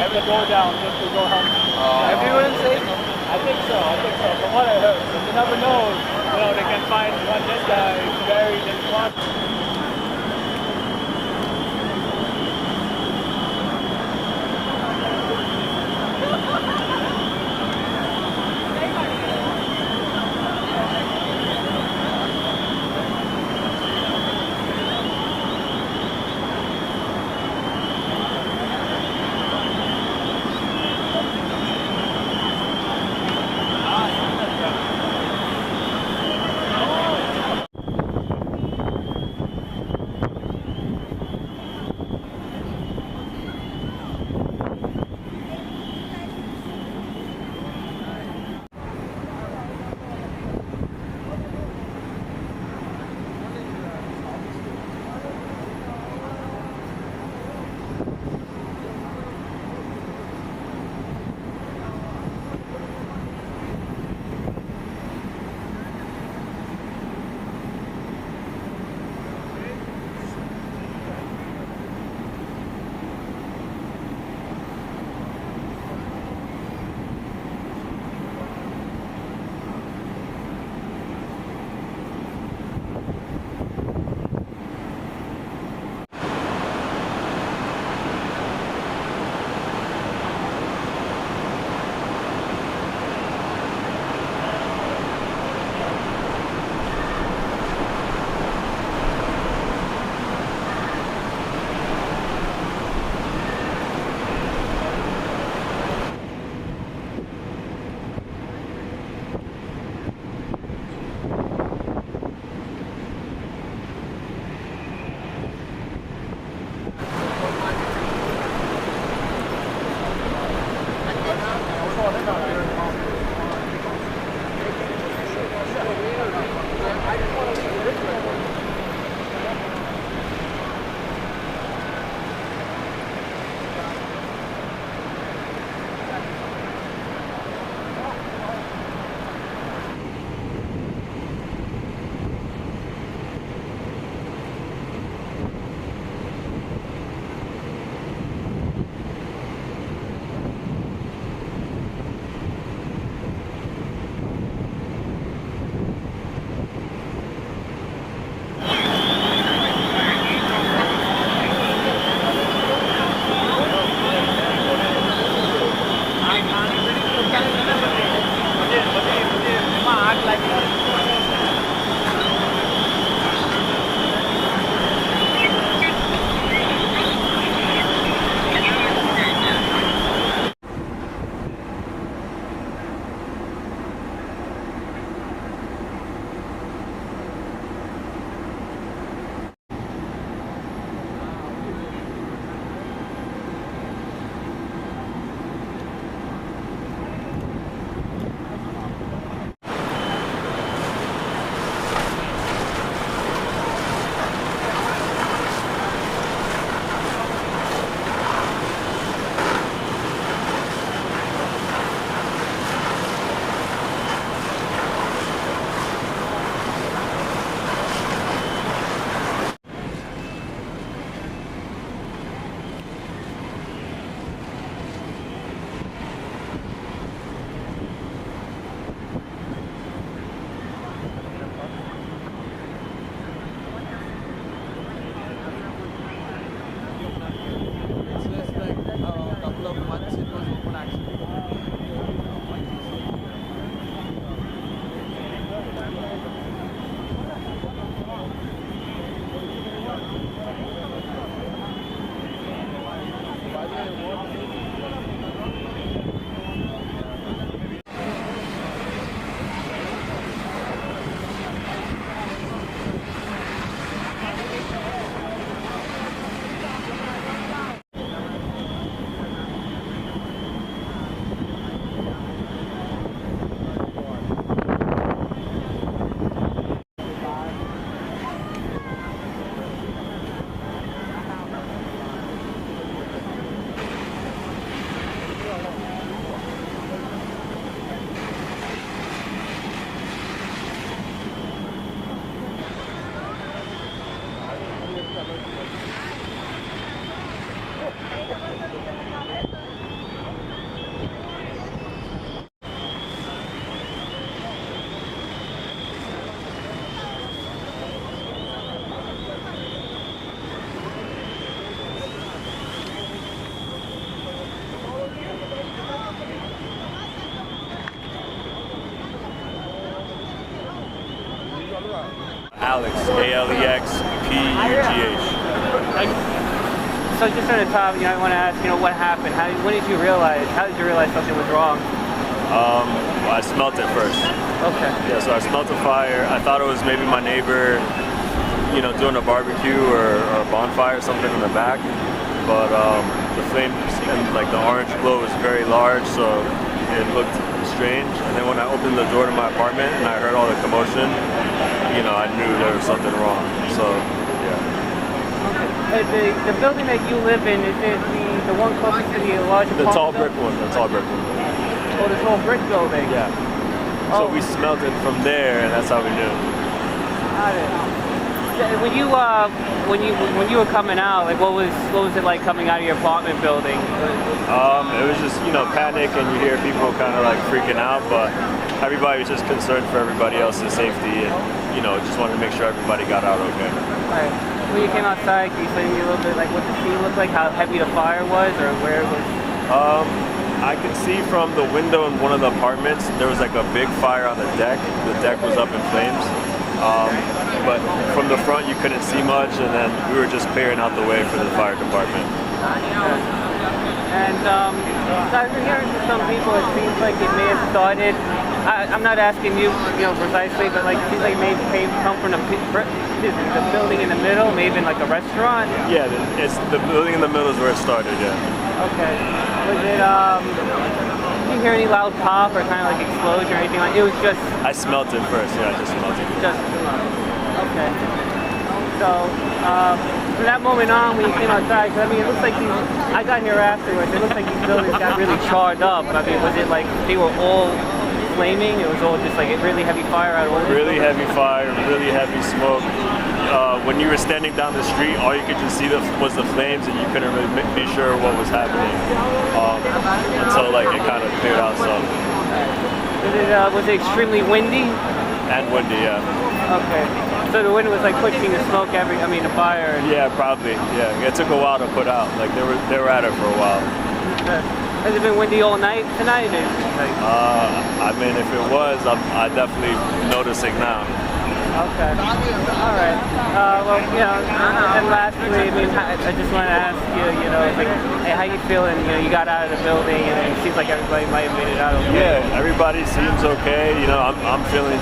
kick the door down just to go help. Everyone's safe? I think so. From what I heard. But you never know, they can find one this guy buried in one. Alex, ALEXPUGH. So just on the top, I want to ask, what happened? When did you realize? How did you realize something was wrong? I smelt it first. Okay. Yeah, so I smelt a fire. I thought it was maybe my neighbor, doing a barbecue or a bonfire or something in the back. But the flames and like the orange glow was very large, so it looked strange. And then when I opened the door to my apartment and I heard all the commotion, I knew there was something wrong. So, yeah. The building that you live in, is it the one closest to the larger The tall brick one, the tall brick one. Oh, the tall brick building? Yeah. Oh. So we smelled it from there, and that's how we knew. Got it. When you were coming out, like what was it like coming out of your apartment building? It was just panic, and you hear people kind of like freaking out, but everybody was just concerned for everybody else's safety, and just wanted to make sure everybody got out okay. Right. When you came outside, can you explain to me a little bit like what the scene looked like, how heavy the fire was, or where it was? I could see from the window in one of the apartments there was like a big fire on the deck. The deck was up in flames. But from the front you couldn't see much, and then we were just clearing out the way for the fire department. And I've been hearing from some people it seems like it may have started, I'm not asking you, precisely, but like it seems like it may have come from the building in the middle, maybe in like a restaurant? Yeah, it's the building in the middle is where it started, yeah. Okay. Was it, did you hear any loud pop or kind of like explosion or anything like it was just... I smelt it first, yeah, I just smelt it. Okay. So, from that moment on when you came outside, cause, it looks like I got here afterwards, it looks like these buildings got really charred up. Was it like they were all flaming? It was all just like a really heavy fire out of all Really heavy fire, really heavy smoke. When you were standing down the street, all you could just see was the flames, and you couldn't really be sure what was happening until like it kind of cleared out some. Was it extremely windy? And windy, yeah. Okay. So the wind was like pushing the smoke the fire. Yeah, probably. Yeah, it took a while to put out. Like they were at it for a while. Has it been windy all night tonight? If it was, I'm definitely noticing now. Okay. All right. And lastly, I just want to ask you, how you feeling? You got out of the building, and it seems like everybody might have made it out okay. Yeah, everybody seems okay. I'm feeling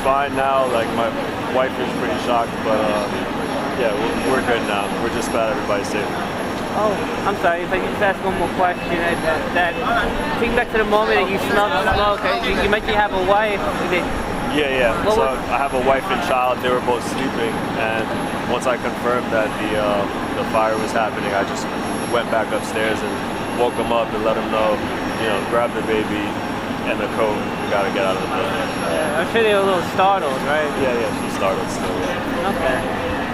fine now. Like my wife is pretty shocked, but yeah, we're good now. We're just glad everybody's safe. Oh, I'm sorry. If I could just ask one more question, take back to the moment that you smelled the smoke. You mentioned you have a wife. Yeah. So I have a wife and child. They were both sleeping, and once I confirmed that the fire was happening, I just went back upstairs and woke them up and let them know, grab the baby and the coat. We gotta get out of the building. Yeah, I'm sure they were a little startled, right? Yeah, she's startled still. Yeah. Okay.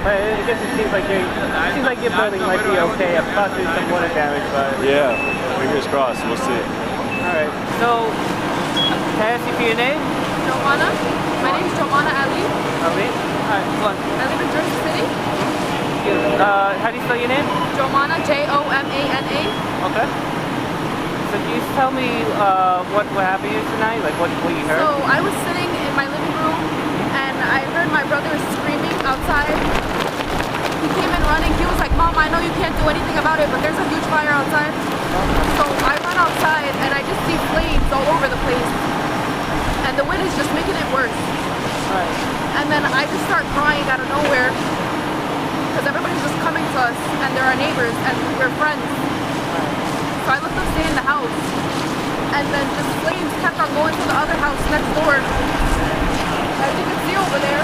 But I guess it seems like your building might be okay. I've thought there's some water damage, but yeah, fingers crossed. We'll see. All right. So, can I ask you for your name? Joanna. My name is Joanna Ali. Ali? Alright, go on. I live in Jersey City. How do you spell your name? Joanna, Jomana. Okay. So can you tell me what happened here tonight? Like what you heard? So I was sitting in my living room and I heard my brother screaming outside. He came in running. He was like, "Mom, I know you can't do anything about it, but there's a huge fire outside." So I run outside and I just see flames all over the place. And the wind is just making it worse. Right. And then I just start crying out of nowhere because everybody's just coming to us and they're our neighbors and we're friends. So I looked upstairs in the house and then just flames kept on going to the other house next door. As you can see over there,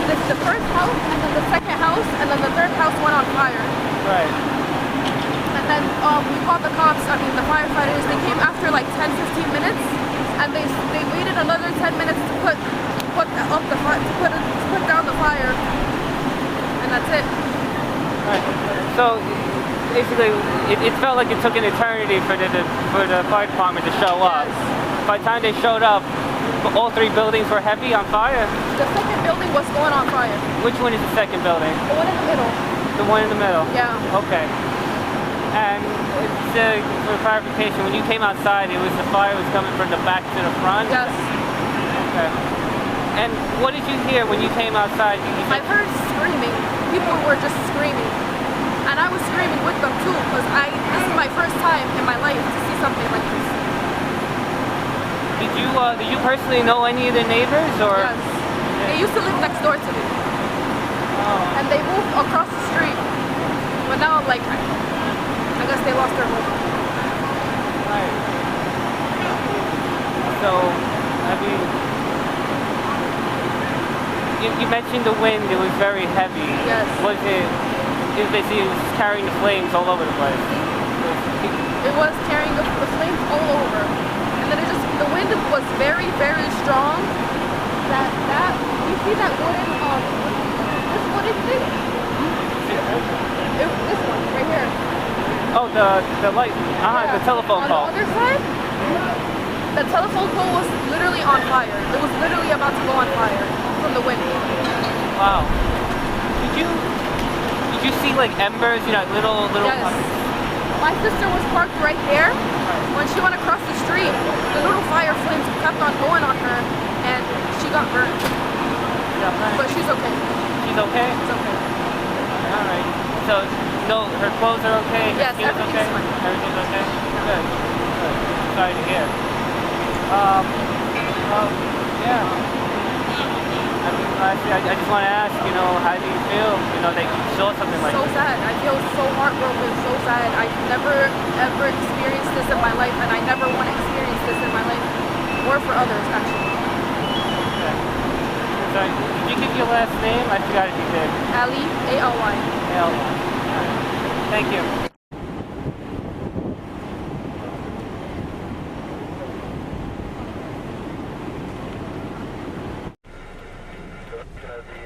there's the first house and then the second house and then the third house went on fire. Right. And then we called the cops, the firefighters. They came after like 10-15 minutes. And they waited another 10 minutes to put down the fire, and that's it. Right. So basically, it felt like it took an eternity for the fire department to show up. Yes. By the time they showed up, all three buildings were heavy on fire. The second building was going on fire. Which one is the second building? The one in the middle. The one in the middle. Yeah. Okay. And for clarification, when you came outside, the fire was coming from the back to the front? Yes. Okay. And what did you hear when you came outside? I heard screaming. People were just screaming. And I was screaming with them too, because this is my first time in my life to see something like this. Did you personally know any of the neighbors, or? Yes. They used to live next door to me. Oh. And they moved across the street. But now, like, I guess they lost their home. Right. So, I mean, you mentioned the wind, it was very heavy. Yes. It was carrying the flames all over the place. It was carrying the flames all over. And then the wind was very, very strong. You see that wooden, this wooden thing? This one, right here. Oh, the light, Yeah. the telephone On pole. the other side, the telephone pole was literally on fire. It was literally about to go on fire from the wind. Wow. Did you see like embers, little? Yes. My sister was parked right there. When she went across the street, the little fire flames kept on going on her, and she got burned. But she's okay. She's okay? It's okay. All right. So, no, her clothes are okay? Her Yes, skin is okay? everything's fine. Everything's okay? Good. Good. Sorry to hear. Yeah. I mean, lastly, I just want to ask, how do you feel, that you saw something like So this? sad. I feel so heartbroken, so sad. I've never ever experienced this in my life, and I never want to experience this in my life, or for others, actually. Okay. Sorry, did you give your last name? I forgot if you did. Ali, A-L-Y. L. Thank you. Gonna be